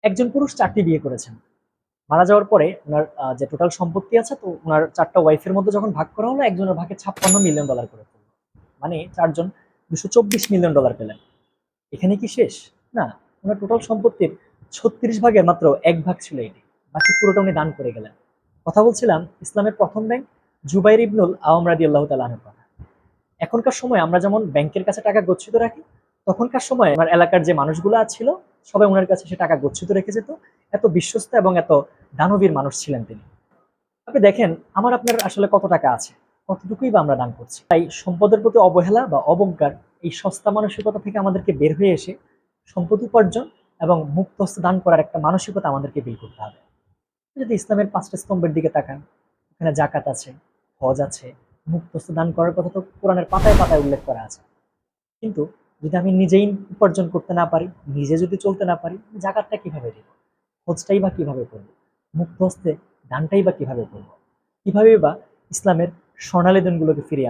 একজন পুরুষ 4টি বিয়ে করেছেন। মারা যাওয়ার পরে উনার যে টোটাল সম্পত্তি আছে, তো উনার 4টা ওয়াইফের মধ্যে যখন ভাগ করা হলো, একজনের ভাগে $56 মিলিয়ন করে পড়ল। মানে 4 জন $224 মিলিয়ন পেলেন। এখানে কি শেষ? না। উনার টোটাল সম্পত্তির 36 ভাগের মাত্র 1 ভাগ ছিল এটি। বাকি পুরোটা উনি দান করে গেলেন। কথা বলছিলাম ইসলামের প্রথম ব্যাংক জুবাইর ইবনুল আওয়াম রাদিয়াল্লাহু তাআলা আনহুর কথা। এখনকার সময় আমরা যেমন ব্যাংকের কাছে টাকা গচ্ছিত রাখি, তখনকার সময় আমার এলাকার যে মানুষগুলো ছিল, সবাই ওনার কাছে সে টাকা গচ্ছিত রেখে যেত। এত বিশ্বস্ত এবং এত দানবীর মানুষ ছিলেন তিনি। আপনি দেখেন আমার আপনার আসলে কত টাকা আছে, কতটুকুই বা আমরা দান করছি। তাই সম্পদের প্রতি অবহেলা বা অবজ্ঞার এই সস্তা মানসিকতা থেকে আমাদেরকে বের হয়ে এসে সম্পদ উপার্জন এবং মুক্ত হস্তে দান করার একটা মানসিকতা আমাদেরকে বিল করতে হবে। যদি ইসলামের 5টা স্তম্ভের দিকে তাকান, এখানে জাকাত আছে, হজ আছে, মুক্ত হস্তে দান করার কথা তো কোরআনের পাতায় পাতায় উল্লেখ করা আছে। কিন্তু যদি আমি নিজেই উপার্জন করতে না পারি, নিজে যদি চলতে না পারি, জাকাতটা কিভাবে দিব? হজটাই বা কিভাবে করব? মুক্ত হস্তে দানটাই বা কিভাবে করব? কিভাবে বা ইসলামের স্বর্ণালী দিনগুলোকে ফিরিয়ে আনবো?